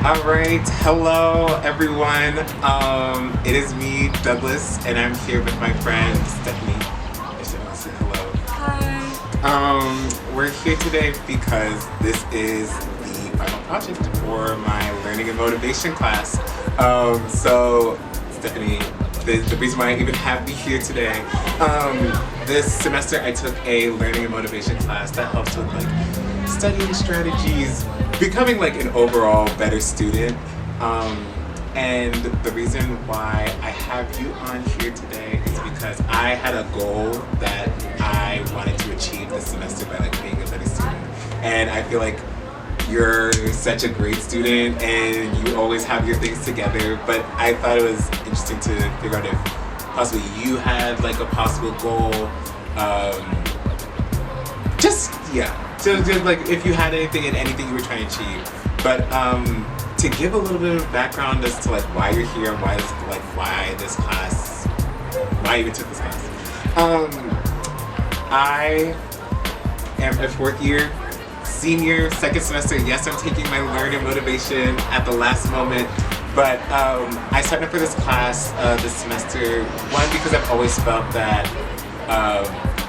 All right, hello everyone. It is me, Douglas, and I'm here with my friend Stephanie. I should want to say hello. We're here today because this is the final project for my learning and motivation class. So Stephanie, the reason why I even have me here today, this semester I took a learning and motivation class that helps with like studying strategies, becoming like an overall better student. And the reason why I have you on here today is because I had a goal that I wanted to achieve this semester by like being a better student. And I feel like you're such a great student and you always have your things together, but I thought it was interesting to figure out if possibly you had like a possible goal. Just like if you had anything and anything you were trying to achieve. But to give a little bit of background as to like why you're here and why I even took this class. I am a fourth year senior, second semester. Yes, I'm taking my learn and motivation at the last moment. But I signed up for this class this semester, one, because I've always felt that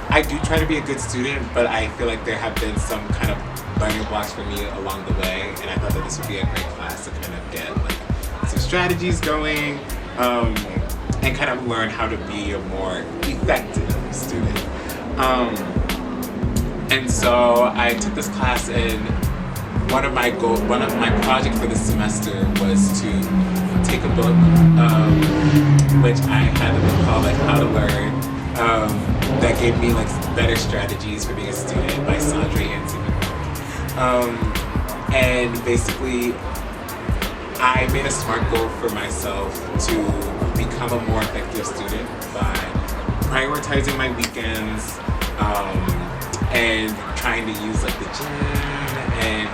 I do try to be a good student, but I feel like there have been some kind of learning blocks for me along the way, and I thought that this would be a great class to kind of get like some strategies going and kind of learn how to be a more effective student. And so I took this class, and one of my projects for this semester was to take a book, which I had a book called like How to Learn, that gave me like better strategies for being a student by Sandra Hansen. And basically, I made a SMART goal for myself to become a more effective student by prioritizing my weekends and trying to use like the gym and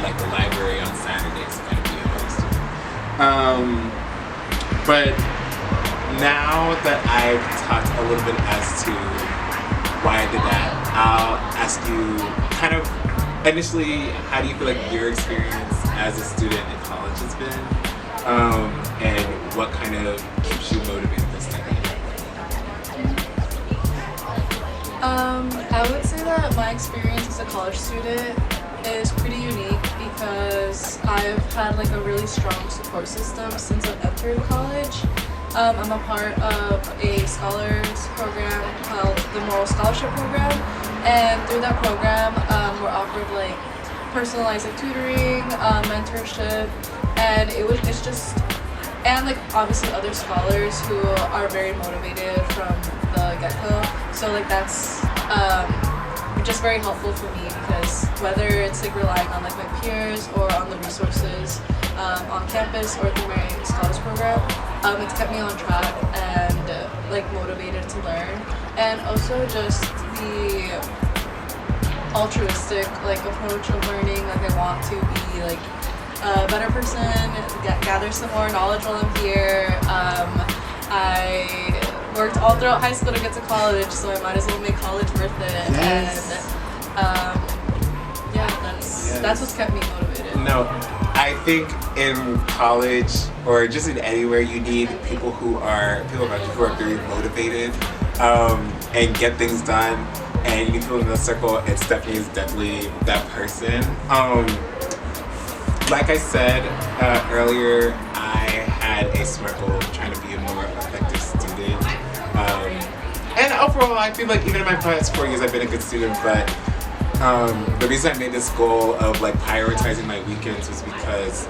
like the library on Saturdays to kind of be a better student. But now that I've talked a little bit as to why I did that, I'll ask you kind of initially, how do you feel like your experience as a student in college has been, and what kind of keeps you motivated for studying? I would say that my experience as a college student is pretty unique because I've had like a really strong support system since I've entered college. I'm a part of a scholars program called the Moral Scholarship Program, and through that program we're offered like personalized like, tutoring, mentorship, and and like obviously other scholars who are very motivated from the get-go. So like that's just very helpful for me because whether it's like relying on like my peers or on the resources on campus or through my scholars program, it's kept me on track and like motivated to learn, and also just the altruistic like approach of learning. Like I want to be like a better person, gather some more knowledge while I'm here. I worked all throughout high school to get to college, so I might as well make college worth it. Yes. And that's what's kept me motivated. No, I think in college or just in anywhere you need people around you who are very motivated and get things done, and you need people in the circle. Stephanie is definitely that person. Like I said earlier, I had a SMART goal of trying to be a more effective student. And overall, I feel like even in my past 4 years, I've been a good student, but the reason I made this goal of like prioritizing my weekends was because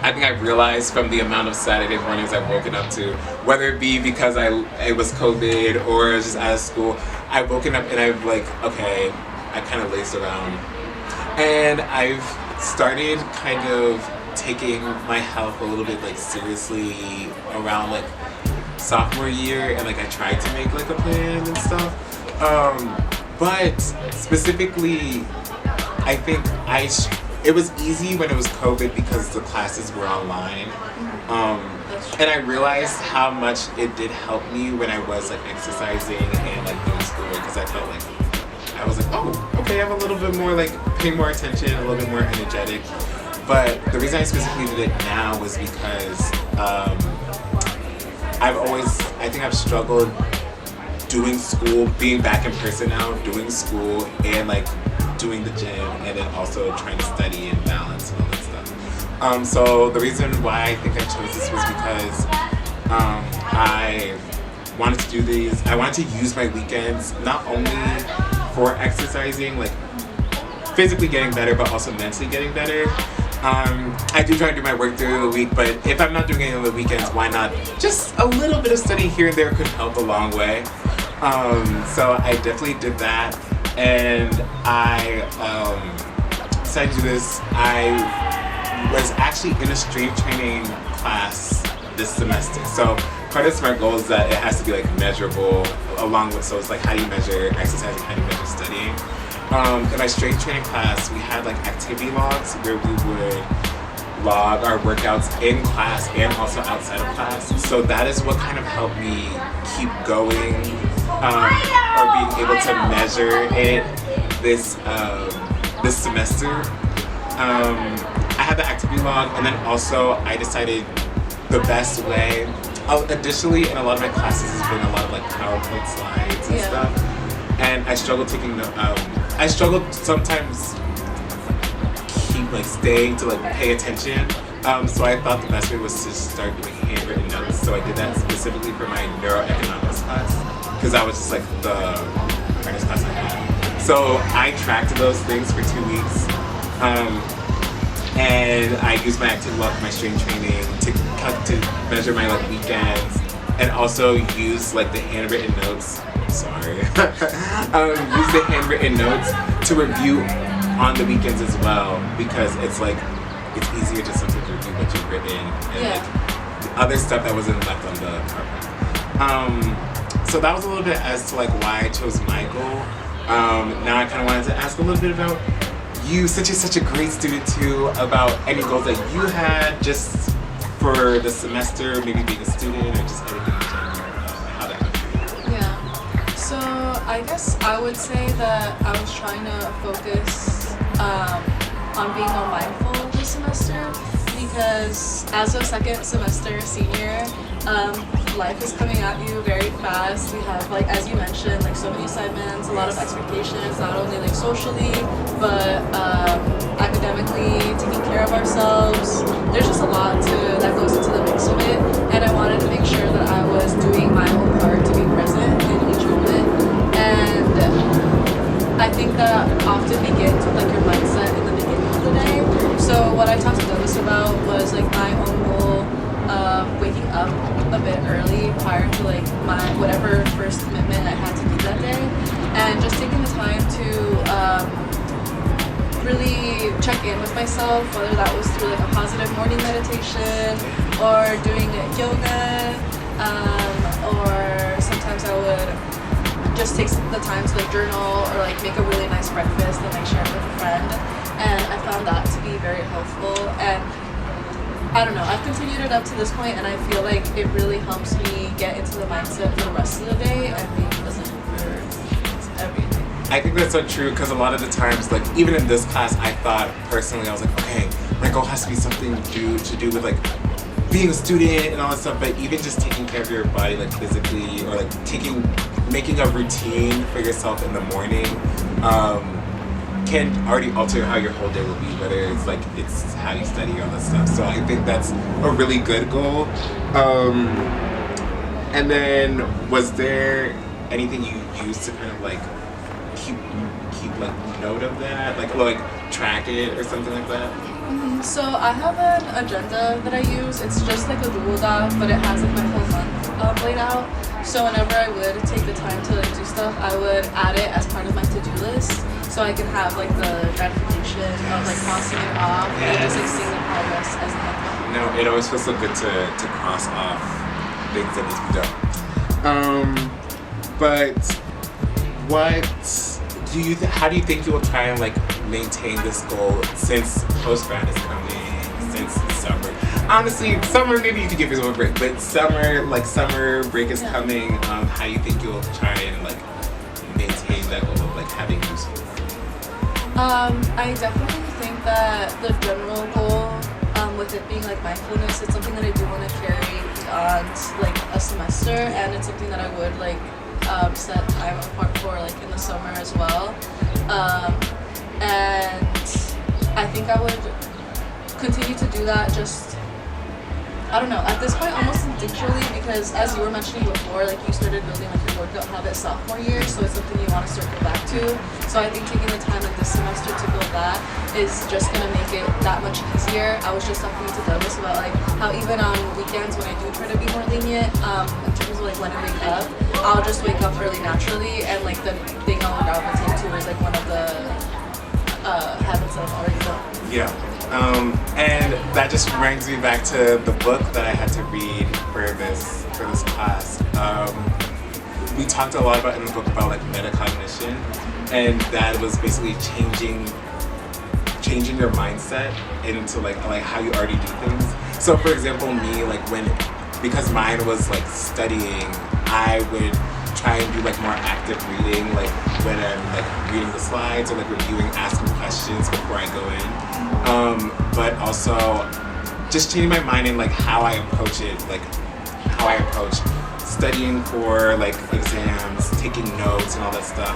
I think I realized from the amount of Saturday mornings I've woken up to, whether it be because it was COVID or just out of school, I've woken up and I've like, okay, I kind of lazed around. And I've started kind of taking my health a little bit like seriously around like sophomore year, and like I tried to make like a plan and stuff. But specifically, I think it was easy when it was COVID because the classes were online. And I realized how much it did help me when I was like exercising and like doing schoolwork, because I felt like I was like, oh, okay, I'm a little bit more like paying more attention, a little bit more energetic. But the reason I specifically did it now was because I think I've struggled doing school, being back in person now, doing school and like doing the gym, and then also trying to study and balance and all that stuff. So the reason why I think I chose this was because I wanted to do these. I wanted to use my weekends not only for exercising, like physically getting better, but also mentally getting better. I do try to do my work through the week, but if I'm not doing it on the weekends, why not? Just a little bit of study here and there could help a long way. So I definitely did that, and I decided to do this. I was actually in a strength training class this semester. So part of my goal is that it has to be like measurable along with, so it's like how do you measure exercising, how do you measure studying. In my strength training class, we had like activity logs where we would log our workouts in class and also outside of class. So that is what kind of helped me keep going, or being able to measure it this semester. I had the activity log, and then also I decided the best way. Additionally, in a lot of my classes has been a lot of like PowerPoint slides and stuff, and I struggled I struggled sometimes keep like staying to like pay attention. So I thought the best way was to start doing handwritten notes. So I did that specifically for my neuroeconomics class, because that was just like the hardest class I had. So I tracked those things for 2 weeks. And I used my activity log for my strength training to measure my like weekends, and also use like the handwritten notes. Sorry. Use the handwritten notes to review on the weekends as well, because it's like it's easier to sometimes review what you've written and like other stuff that wasn't left on the PowerPoint. So that was a little bit as to like why I chose my goal. Now I kind of wanted to ask a little bit about you, since you're such a great student too, about any goals that you had just for the semester, maybe being a student or just anything in general, how that happened. Yeah. So I guess I would say that I was trying to focus on being more mindful this semester, because as a second semester senior, life is coming at you very fast. We have, like, as you mentioned, like so many assignments, a lot of expectations, not only like socially, but academically, taking care of ourselves. There's just a lot that goes into the mix of it, and I wanted to make sure that I was doing my own part to be present in each moment. And I think that often begins with like your mindset in the beginning of the day. So what I talked to Douglas about was like my own goal of waking up a bit early prior to like my whatever first commitment I had to do that day, and just taking the time to really check in with myself, whether that was through like a positive morning meditation or doing yoga, or sometimes I would just take the time to like journal or like make a really nice breakfast and like share it with a friend, and I found that to be very helpful. And I don't know, I've continued it up to this point, and I feel like it really helps me get into the mindset for the rest of the day and being present for everything. I think that's so true, because a lot of the times, like even in this class, I thought personally, I was like, okay, my goal has to be something to do with like being a student and all that stuff, but even just taking care of your body, like physically, or like making a routine for yourself in the morning, can already alter how your whole day will be, whether it's how you study or all that stuff. So I think that's a really good goal. And then was there anything you used to kind of like keep like note of that, like track it or something like that? Mm-hmm. So I have an agenda that I use. It's just like a Google Doc, but it has like my whole month laid out. So whenever I would take the time to like do stuff, I would add it as part of my to-do list, so I can have like the gratification of like crossing it off and just like seeing the progress as the month goes. No, it always feels so good to cross off things that need to be done. But how do you think you will try and like maintain this goal since post-grad is coming, since summer? Honestly, summer, maybe you could give yourself a break, but summer break is coming. How do you think you'll try and like maintain that goal of like having useful? I definitely think that the general goal with it being like mindfulness, it's something that I do want to carry on like a semester, and it's something that I would like set time apart for like in the summer as well. And I think I would continue to do that, just I don't know, at this point almost instinctually, because as you were mentioning before, like you started building like your workout habit sophomore year, so it's something you want to circle back to. So I think taking the time like this semester to build that is just gonna make it that much easier. I was just talking to Douglas about like how even on weekends when I do try to be more lenient, in terms of like when I wake up, I'll just wake up really naturally, and like the thing I'll gravitate to is like one of the habits that I've already done. Yeah. And that just brings me back to the book that I had to read for this class. We talked a lot about in the book about like metacognition, and that was basically changing your mindset into like how you already do things. So for example, me, like because mine was like studying, I would try and do like more active reading, like when I'm like reading the slides or like reviewing, asking questions before I go in. But also just changing my mind in like how I approach it, like how I approach studying for like exams, taking notes and all that stuff.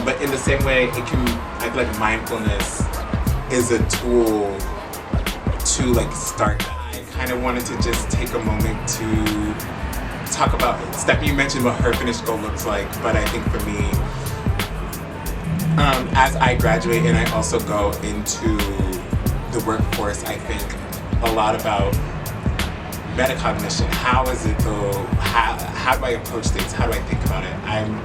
But in the same way, it can, I feel like mindfulness is a tool to like start that. I kind of wanted to just take a moment to talk about, Stephanie mentioned what her finished goal looks like, but I think for me, as I graduate and I also go into the workforce, I think a lot about metacognition. How is it though, how do I approach things? How do I think about it? I'm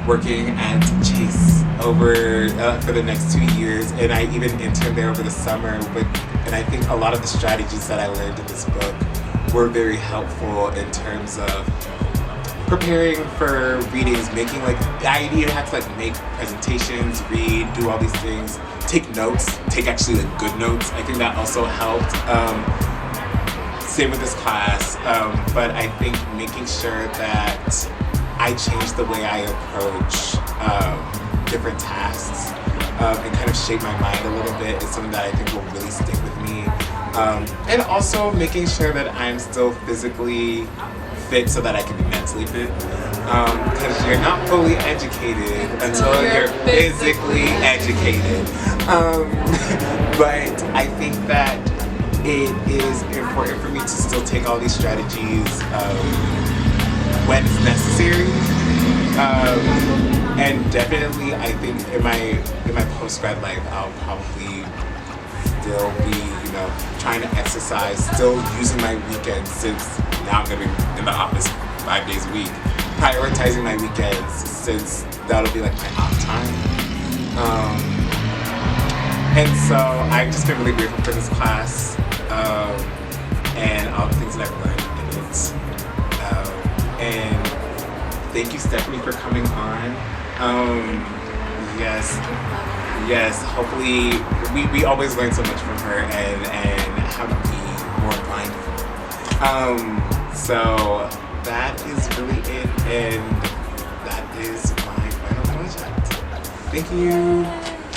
working at Chase over for the next 2 years, and I even interned there over the summer, and I think a lot of the strategies that I learned in this book were very helpful in terms of preparing for readings, making like, I even had to like make presentations, read, do all these things, take notes, take actually like good notes. I think that also helped. Same with this class, but I think making sure that I change the way I approach different tasks and kind of shape my mind a little bit is something that I think will really stick with me. And also making sure that I'm still physically fit so that I can be mentally fit. Because you're not fully educated until you're physically educated. But I think that it is important for me to still take all these strategies when it's necessary. And definitely, I think in my post-grad life, I'll probably still be, trying to exercise, still using my weekends, since now I'm gonna be in the office 5 days a week, prioritizing my weekends since that'll be like my off time. And so I've just been really grateful for this class and all the things that I've learned in it. And thank you, Stephanie, for coming on. Yes, hopefully we always learn so much from her and how to be more mindful. So that is really it, and that is my final project. Thank you.